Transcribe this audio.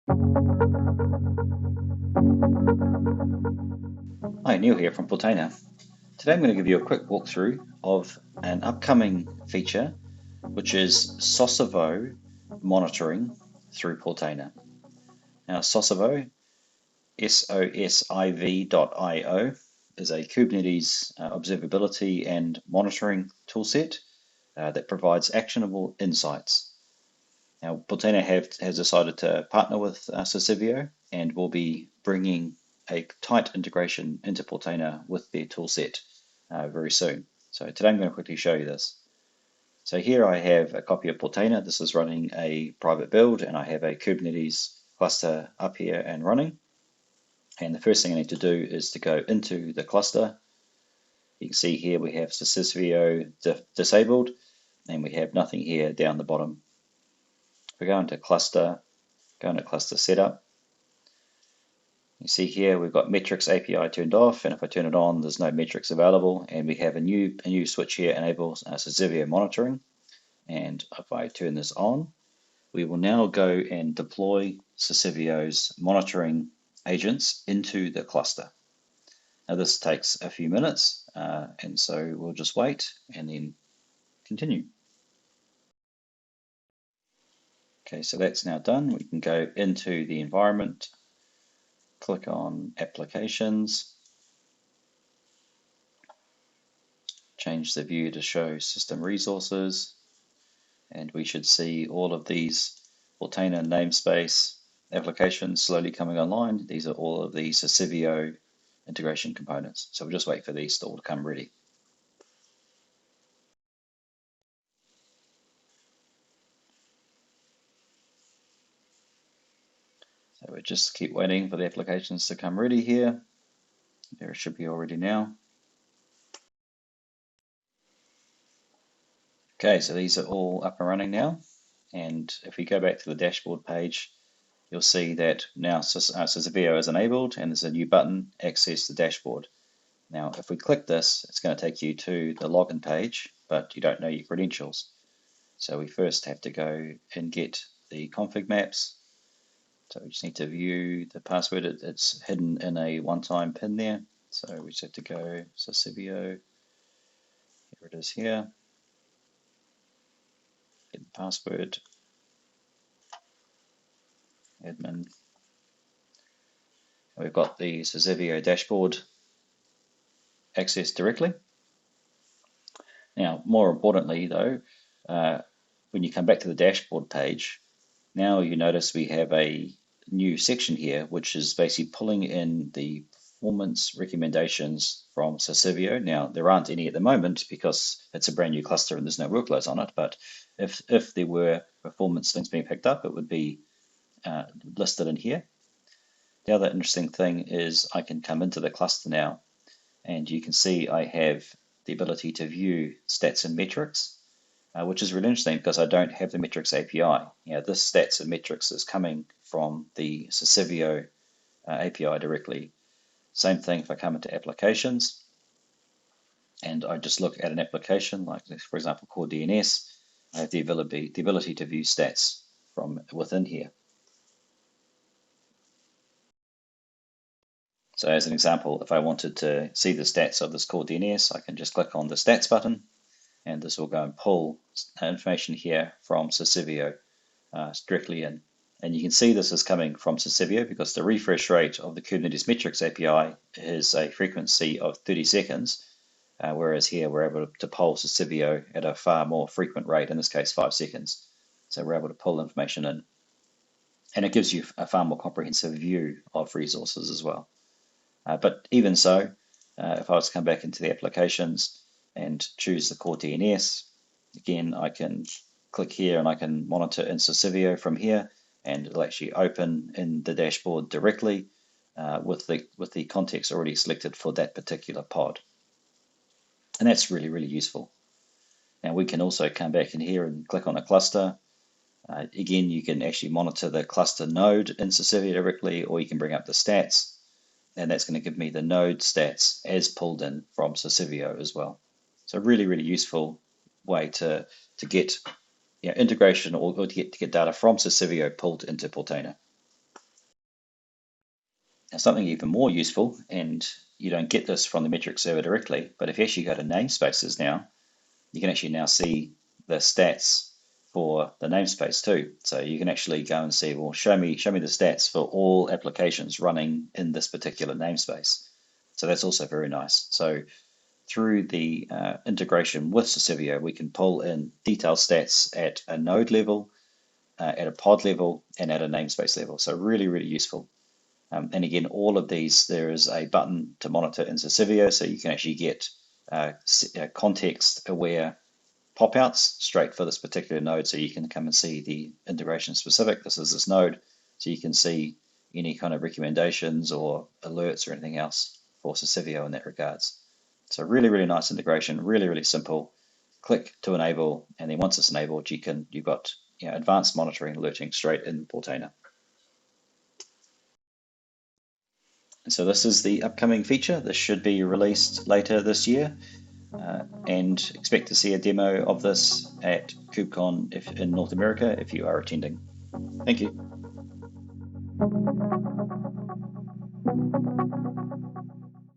Hi, Neil here from Portainer. Today I'm going to give you a quick walkthrough of an upcoming feature, which is Sosivio monitoring through Portainer. Now, Sosivio, Sosiv.io, is a Kubernetes observability and monitoring toolset that provides actionable insights. Now, Portainer has decided to partner with Sosivio and will be bringing a tight integration into Portainer with their toolset very soon. So today I'm going to quickly show you this. So here I have a copy of Portainer. This is running a private build, and I have a Kubernetes cluster up here and running. And the first thing I need to do is to go into the cluster. You can see here we have Sosivio disabled, and we have nothing here down the bottom. If we go into cluster setup, you see here we've got metrics API turned off, and if I turn it on, there's no metrics available, and we have a new switch here enables Sosivio monitoring. And if I turn this on, we will now go and deploy Sosivio's monitoring agents into the cluster. Now this takes a few minutes, and so we'll just wait and then continue. Okay, so that's now done. We can go into the environment, click on Applications, change the view to show System Resources, and we should see all of these Portainer namespace applications slowly coming online. These are all of the Sosivio integration components. So we'll just wait for these all to come ready. So we just keep waiting for the applications to come ready here. There it should be already now. Okay, so these are all up and running now. And if we go back to the dashboard page, you'll see that now Sosivio is enabled, and there's a new button, Access the Dashboard. Now, if we click this, it's going to take you to the login page, but you don't know your credentials. So we first have to go and get the config maps. So we just need to view the password. It's hidden in a one-time pin there. So we just have to go Sosivio. Here it is here. Get the password. Admin. And we've got the Sosivio dashboard access directly. Now, more importantly though, when you come back to the dashboard page, now you notice we have a new section here, which is basically pulling in the performance recommendations from Sosivio. Now, there aren't any at the moment because it's a brand new cluster and there's no workloads on it, but if there were performance things being picked up, it would be listed in here. The other interesting thing is I can come into the cluster now, and you can see I have the ability to view stats and metrics, which is really interesting because I don't have the metrics API. This stats and metrics is coming from the Sosivio API directly. Same thing if I come into applications and I just look at an application, like for example core DNS, I have the ability to view stats from within here. So as an example, if I wanted to see the stats of this core DNS, I can just click on the stats button, and this will go and pull information here from Sosivio directly in. And you can see this is coming from Sosivio because the refresh rate of the Kubernetes metrics API is a frequency of 30 seconds, whereas here we're able to poll Sosivio at a far more frequent rate, in this case 5 seconds. So we're able to pull information in. And it gives you a far more comprehensive view of resources as well. But even so, if I was to come back into the applications and choose the core DNS, again, I can click here and I can monitor in Sosivio from here, and it'll actually open in the dashboard directly with the context already selected for that particular pod. And that's really, really useful. Now we can also come back in here and click on a cluster. Again, you can actually monitor the cluster node in Sosivio directly, or you can bring up the stats, and that's going to give me the node stats as pulled in from Sosivio as well. So really, really useful way to get integration or to get data from Sosivio pulled into Portainer. Now, something even more useful, and you don't get this from the metric server directly, but if you actually go to namespaces now, you can actually now see the stats for the namespace too. So you can actually go and see, well, show me the stats for all applications running in this particular namespace. So that's also very nice. So through the integration with Sosivio, we can pull in detailed stats at a node level, at a pod level, and at a namespace level. So really, really useful. And again, all of these, there is a button to monitor in Sosivio, so you can actually get context-aware pop-outs straight for this particular node, so you can come and see the integration specific. This is this node, so you can see any kind of recommendations or alerts or anything else for Sosivio in that regards. So really, really nice integration, really, really simple. Click to enable, and then once it's enabled, you've got advanced monitoring alerting straight in Portainer. And so this is the upcoming feature. This should be released later this year, and expect to see a demo of this at KubeCon in North America if you are attending. Thank you.